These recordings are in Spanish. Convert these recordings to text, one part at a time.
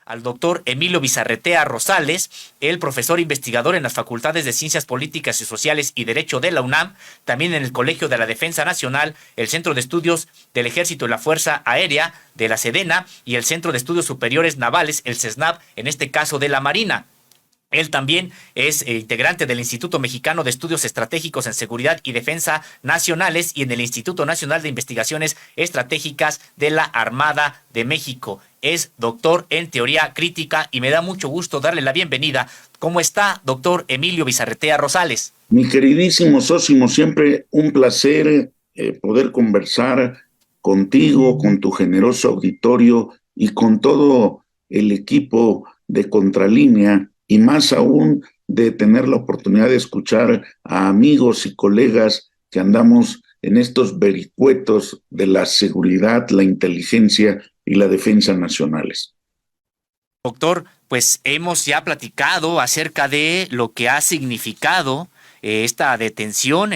al doctor Emilio Bizarretea Rosales, el profesor investigador en las Facultades de Ciencias Políticas y Sociales y Derecho de la UNAM, también en el Colegio de la Defensa Nacional, el Centro de Estudios del Ejército y la Fuerza Aérea de la Sedena y el Centro de Estudios Superiores Navales, el CESNAV, en este caso de la Marina. Él también es integrante del Instituto Mexicano de Estudios Estratégicos en Seguridad y Defensa Nacionales y en el Instituto Nacional de Investigaciones Estratégicas de la Armada de México. Es doctor en teoría crítica y me da mucho gusto darle la bienvenida. ¿Cómo está, doctor Emilio Bizarretea Rosales? Mi queridísimo Sósimo, siempre un placer poder conversar contigo, con tu generoso auditorio y con todo el equipo de Contralínea, y más aún de tener la oportunidad de escuchar a amigos y colegas que andamos en estos vericuetos de la seguridad, la inteligencia y la defensa nacionales. Doctor, pues hemos ya platicado acerca de lo que ha significado esta detención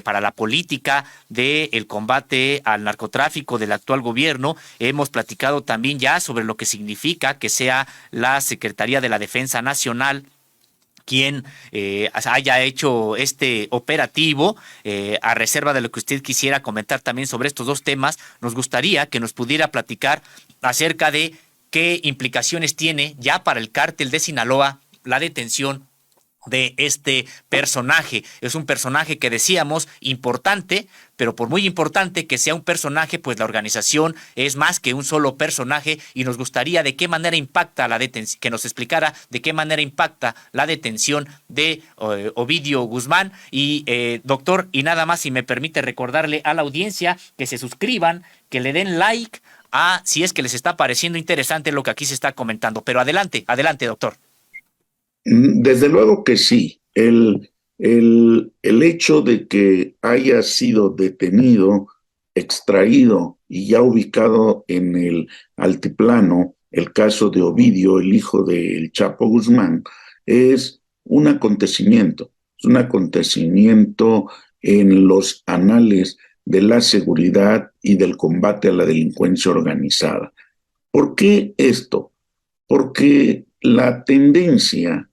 para la política del combate al narcotráfico del actual gobierno. Hemos platicado también ya sobre lo que significa que sea la Secretaría de la Defensa Nacional quien haya hecho este operativo. A reserva de lo que usted quisiera comentar también sobre estos dos temas, nos gustaría que nos pudiera platicar acerca de qué implicaciones tiene ya para el cártel de Sinaloa la detención de este personaje. Es un personaje que decíamos importante, pero por muy importante que sea un personaje, pues la organización es más que un solo personaje y nos gustaría de qué manera impacta la detención, que nos explicara de qué manera impacta la detención de Ovidio Guzmán. Y doctor, y nada más si me permite recordarle a la audiencia que se suscriban, que le den like si es que les está pareciendo interesante lo que aquí se está comentando. Pero adelante, adelante, doctor. Desde luego que sí. El hecho de que haya sido detenido, extraído y ya ubicado en el altiplano, el caso de Ovidio, el hijo del Chapo Guzmán, es un acontecimiento en los anales de la seguridad y del combate a la delincuencia organizada. ¿Por qué esto? Porque la tendencia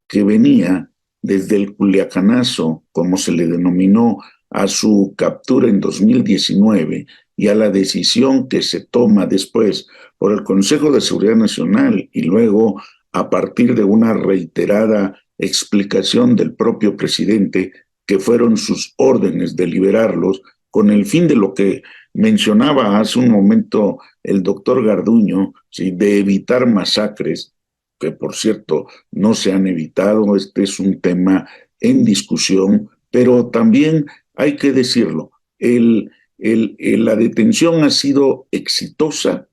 que venía desde el Culiacanazo, como se le denominó, a su captura en 2019 y a la decisión que se toma después por el Consejo de Seguridad Nacional y luego a partir de una reiterada explicación del propio presidente, que fueron sus órdenes de liberarlos con el fin de lo que mencionaba hace un momento el doctor Garduño, ¿sí?, de evitar masacres, que por cierto no se han evitado. Este es un tema en discusión, pero también hay que decirlo, la detención ha sido exitosa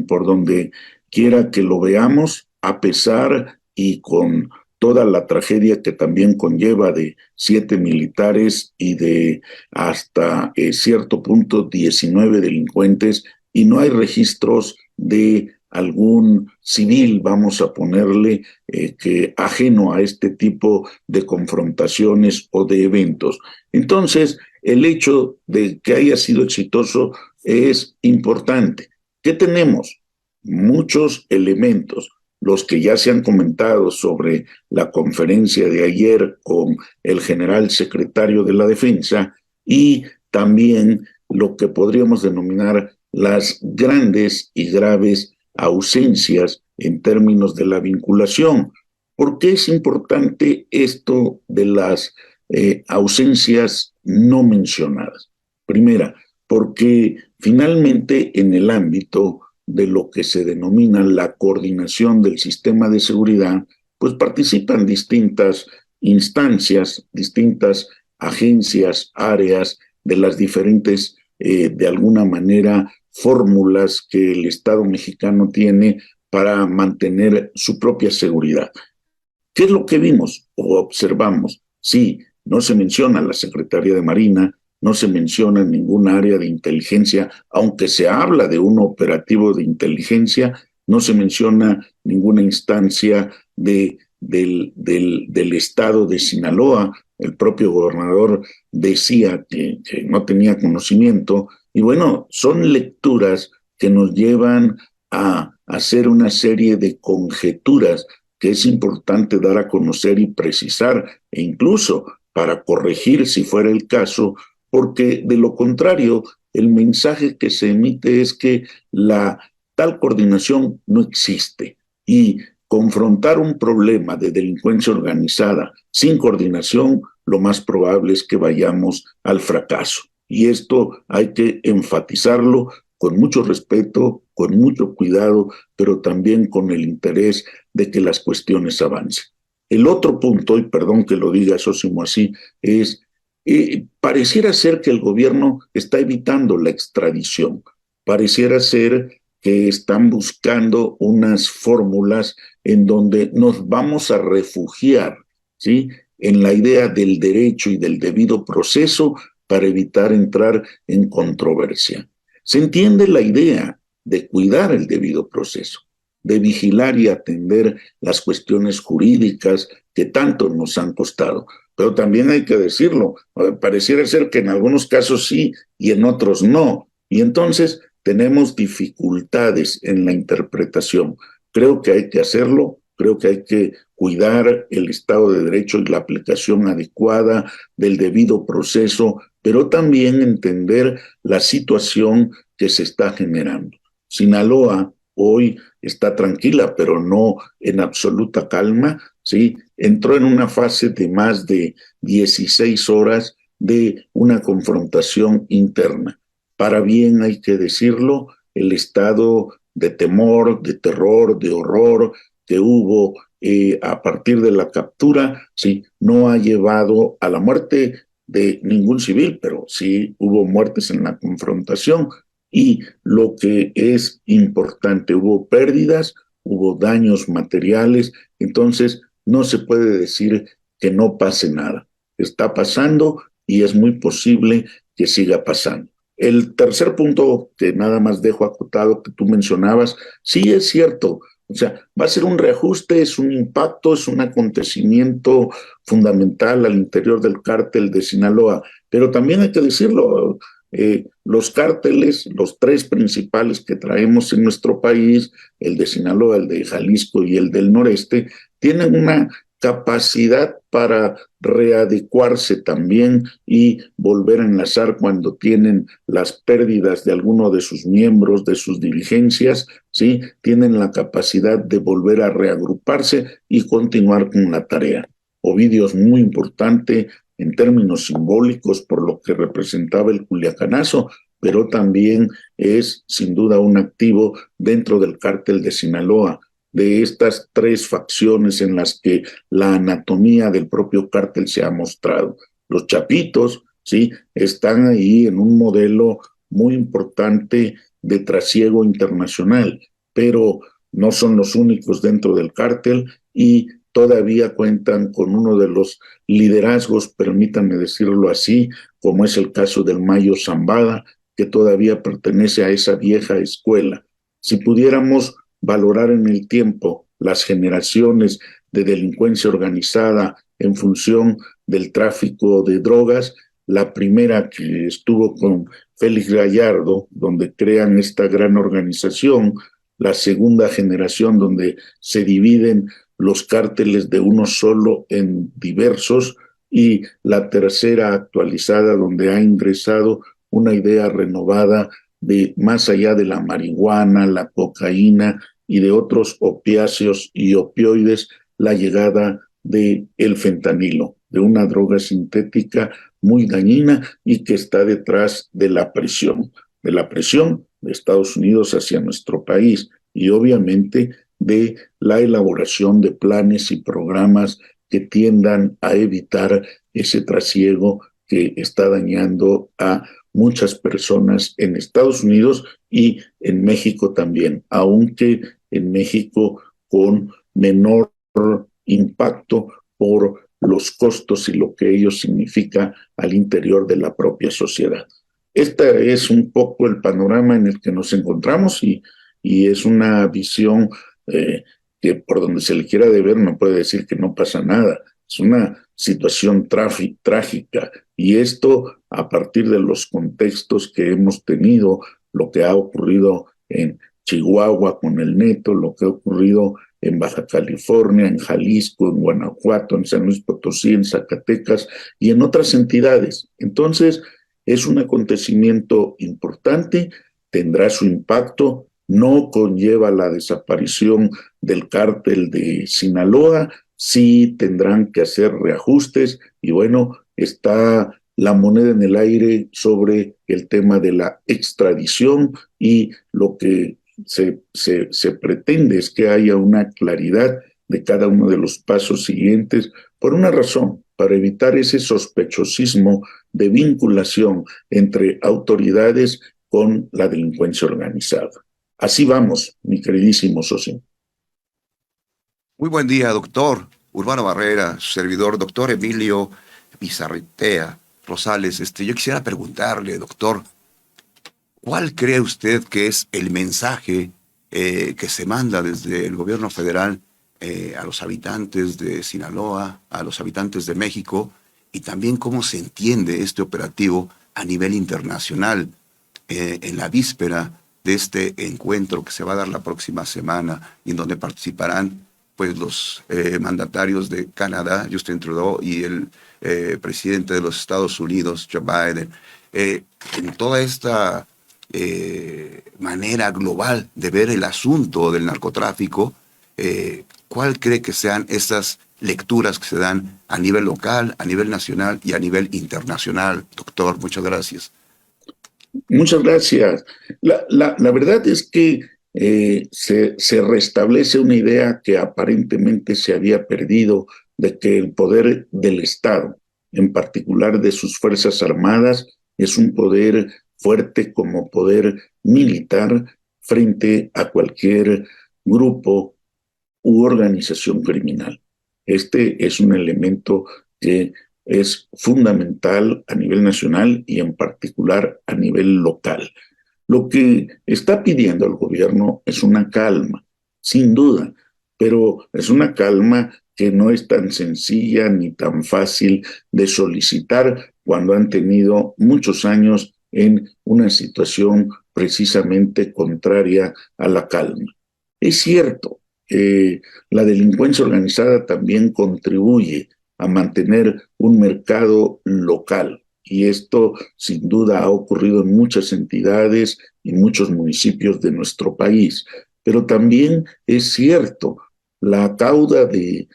por donde quiera que lo veamos, a pesar y con toda la tragedia que también conlleva de 7 militares y de hasta cierto punto 19 delincuentes, y no hay registros de algún civil, vamos a ponerle, que ajeno a este tipo de confrontaciones o de eventos. Entonces, el hecho de que haya sido exitoso es importante. ¿Qué tenemos? Muchos elementos, los que ya se han comentado sobre la conferencia de ayer con el general secretario de la Defensa, y también lo que podríamos denominar las grandes y graves ausencias en términos de la vinculación. ¿Por qué es importante esto de las ausencias no mencionadas? Primera, porque finalmente en el ámbito de lo que se denomina la coordinación del sistema de seguridad, pues participan distintas instancias, distintas agencias, áreas de las diferentes, de alguna manera, fórmulas que el Estado mexicano tiene para mantener su propia seguridad. ¿Qué es lo que vimos o observamos? Sí, no se menciona la Secretaría de Marina, no se menciona ninguna área de inteligencia, aunque se habla de un operativo de inteligencia, no se menciona ninguna instancia del estado de Sinaloa. El propio gobernador decía que no tenía conocimiento, y bueno, son lecturas que nos llevan a hacer una serie de conjeturas que es importante dar a conocer y precisar, e incluso para corregir si fuera el caso, porque de lo contrario, el mensaje que se emite es que la tal coordinación no existe y confrontar un problema de delincuencia organizada sin coordinación, lo más probable es que vayamos al fracaso. Y esto hay que enfatizarlo con mucho respeto, con mucho cuidado, pero también con el interés de que las cuestiones avancen. El otro punto, y perdón que lo diga Sósimo así, es pareciera ser que el gobierno está evitando la extradición, pareciera ser que están buscando unas fórmulas en donde nos vamos a refugiar, ¿sí?, en la idea del derecho y del debido proceso para evitar entrar en controversia. Se entiende la idea de cuidar el debido proceso, de vigilar y atender las cuestiones jurídicas que tanto nos han costado. Pero también hay que decirlo, pareciera ser que en algunos casos sí y en otros no. Y entonces tenemos dificultades en la interpretación. Creo que hay que hacerlo, creo que hay que cuidar el Estado de Derecho y la aplicación adecuada del debido proceso, pero también entender la situación que se está generando. Sinaloa hoy está tranquila, pero no en absoluta calma, ¿sí? Entró en una fase de más de 16 horas de una confrontación interna. Para bien hay que decirlo, el estado de temor, de terror, de horror que hubo a partir de la captura, sí, no ha llevado a la muerte de ningún civil, pero sí hubo muertes en la confrontación. Y lo que es importante, hubo pérdidas, hubo daños materiales, entonces no se puede decir que no pase nada. Está pasando y es muy posible que siga pasando. El tercer punto que nada más dejo acotado que tú mencionabas, sí es cierto, o sea, va a ser un reajuste, es un impacto, es un acontecimiento fundamental al interior del cártel de Sinaloa, pero también hay que decirlo, los cárteles, los tres principales que traemos en nuestro país, el de Sinaloa, el de Jalisco y el del noreste, tienen una capacidad para readecuarse también y volver a enlazar cuando tienen las pérdidas de alguno de sus miembros, de sus dirigencias, ¿sí? Tienen la capacidad de volver a reagruparse y continuar con la tarea. Ovidio es muy importante en términos simbólicos por lo que representaba el Culiacanazo, pero también es sin duda un activo dentro del cártel de Sinaloa, de estas tres facciones en las que la anatomía del propio cártel se ha mostrado. Los chapitos, ¿sí?, están ahí en un modelo muy importante de trasiego internacional, pero no son los únicos dentro del cártel y todavía cuentan con uno de los liderazgos, permítanme decirlo así, como es el caso del Mayo Zambada, que todavía pertenece a esa vieja escuela. Si pudiéramos valorar en el tiempo las generaciones de delincuencia organizada en función del tráfico de drogas, la primera que estuvo con Félix Gallardo, donde crean esta gran organización, la segunda generación donde se dividen los cárteles de uno solo en diversos, y la tercera actualizada donde ha ingresado una idea renovada de más allá de la marihuana, la cocaína y de otros opiáceos y opioides, la llegada del fentanilo, de una droga sintética muy dañina y que está detrás de la presión de Estados Unidos hacia nuestro país y obviamente de la elaboración de planes y programas que tiendan a evitar ese trasiego que está dañando a muchas personas en Estados Unidos y en México también, aunque en México con menor impacto por los costos y lo que ello significa al interior de la propia sociedad. Este es un poco el panorama en el que nos encontramos y es una visión que por donde se le quiera de ver no puede decir que no pasa nada. Es una situación trágica y esto a partir de los contextos que hemos tenido, lo que ha ocurrido en Chihuahua con el Neto, lo que ha ocurrido en Baja California, en Jalisco, en Guanajuato, en San Luis Potosí, en Zacatecas y en otras entidades. Entonces, es un acontecimiento importante, tendrá su impacto, no conlleva la desaparición del cártel de Sinaloa, sí tendrán que hacer reajustes y bueno, está la moneda en el aire sobre el tema de la extradición y lo que se pretende es que haya una claridad de cada uno de los pasos siguientes por una razón, para evitar ese sospechosismo de vinculación entre autoridades con la delincuencia organizada. Así vamos, mi queridísimo socio. Muy buen día, doctor Urbano Barrera, su servidor, doctor Emilio Bizarritea Rosales. Yo quisiera preguntarle, doctor, ¿cuál cree usted que es el mensaje que se manda desde el gobierno federal a los habitantes de Sinaloa, a los habitantes de México, y también cómo se entiende este operativo a nivel internacional en la víspera de este encuentro que se va a dar la próxima semana y en donde participarán pues los mandatarios de Canadá, Justin Trudeau, y el presidente de los Estados Unidos, Joe Biden, en toda esta manera global de ver el asunto del narcotráfico? ¿Cuál cree que sean esas lecturas que se dan a nivel local, a nivel nacional y a nivel internacional? Doctor, muchas gracias. Muchas gracias. La verdad es que se restablece una idea que aparentemente se había perdido de que el poder del Estado, en particular de sus Fuerzas Armadas, es un poder fuerte como poder militar frente a cualquier grupo u organización criminal. Este es un elemento que es fundamental a nivel nacional y en particular a nivel local. Lo que está pidiendo el gobierno es una calma, sin duda, pero es una calma que no es tan sencilla ni tan fácil de solicitar cuando han tenido muchos años en una situación precisamente contraria a la calma. Es cierto, la delincuencia organizada también contribuye a mantener un mercado local. Y esto sin duda ha ocurrido en muchas entidades y muchos municipios de nuestro país. Pero también es cierto, la cauda de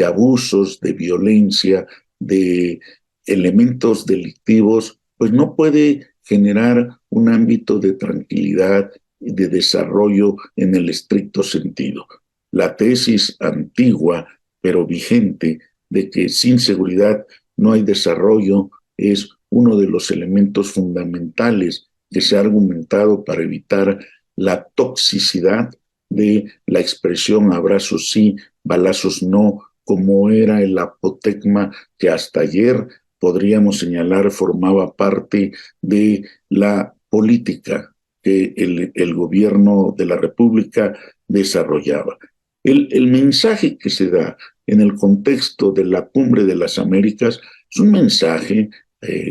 abusos, de violencia, de elementos delictivos, pues no puede generar un ámbito de tranquilidad y de desarrollo en el estricto sentido. La tesis antigua, pero vigente, de que sin seguridad no hay desarrollo, es uno de los elementos fundamentales que se ha argumentado para evitar la toxicidad de la expresión abrazos sí, balazos no, como era el apotegma que hasta ayer podríamos señalar formaba parte de la política que el gobierno de la República desarrollaba. El mensaje que se da en el contexto de la Cumbre de las Américas es un mensaje,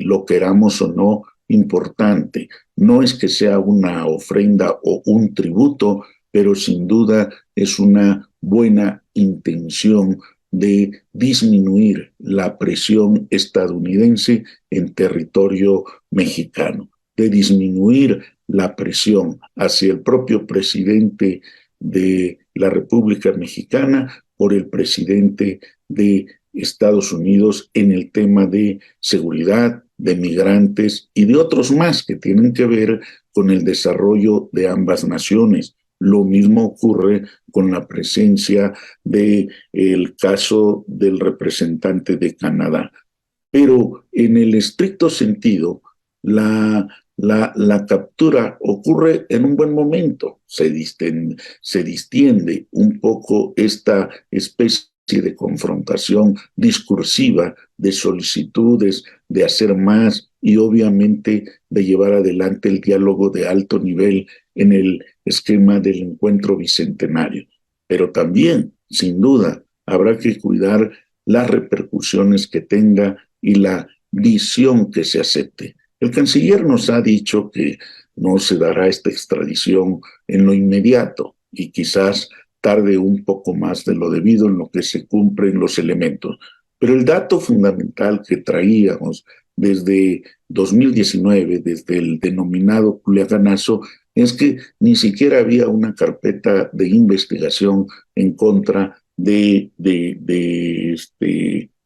lo queramos o no, importante. No es que sea una ofrenda o un tributo, pero sin duda es una buena intención de disminuir la presión estadounidense en territorio mexicano, de disminuir la presión hacia el propio presidente de la República Mexicana por el presidente de Estados Unidos en el tema de seguridad, de migrantes y de otros más que tienen que ver con el desarrollo de ambas naciones. Lo mismo ocurre con la presencia del caso del representante de Canadá. Pero en el estricto sentido, la captura ocurre en un buen momento. Se distiende un poco esta especie de confrontación discursiva, de solicitudes de hacer más y obviamente de llevar adelante el diálogo de alto nivel en el esquema del encuentro bicentenario. Pero también, sin duda, habrá que cuidar las repercusiones que tenga y la visión que se acepte. El canciller nos ha dicho que no se dará esta extradición en lo inmediato y quizás tarde un poco más de lo debido en lo que se cumplen los elementos. Pero el dato fundamental que traíamos desde 2019, desde el denominado Culiacanazo, es que ni siquiera había una carpeta de investigación en contra de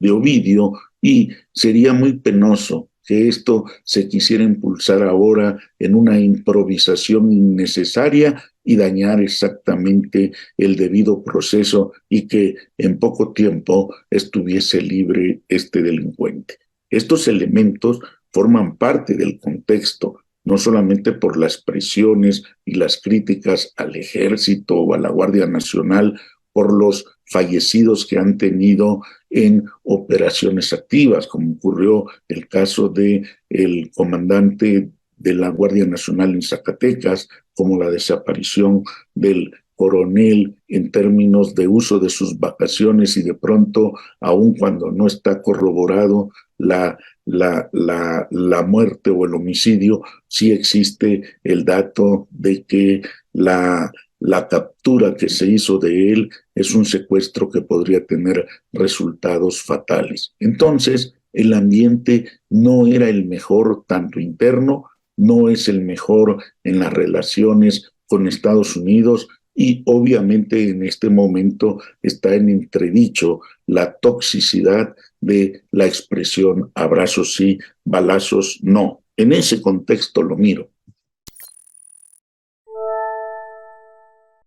Ovidio, y sería muy penoso que esto se quisiera impulsar ahora en una improvisación innecesaria y dañar exactamente el debido proceso y que en poco tiempo estuviese libre este delincuente. Estos elementos forman parte del contexto, no solamente por las presiones y las críticas al ejército o a la Guardia Nacional, por los fallecidos que han tenido en operaciones activas, como ocurrió el caso del comandante de la Guardia Nacional en Zacatecas, como la desaparición del coronel en términos de uso de sus vacaciones y de pronto, aun cuando no está corroborado la muerte o el homicidio, sí existe el dato de que la captura que se hizo de él es un secuestro que podría tener resultados fatales. Entonces, el ambiente no era el mejor tanto interno, no es el mejor en las relaciones con Estados Unidos y obviamente en este momento está en entredicho la toxicidad de la expresión abrazos sí, balazos no. En ese contexto lo miro.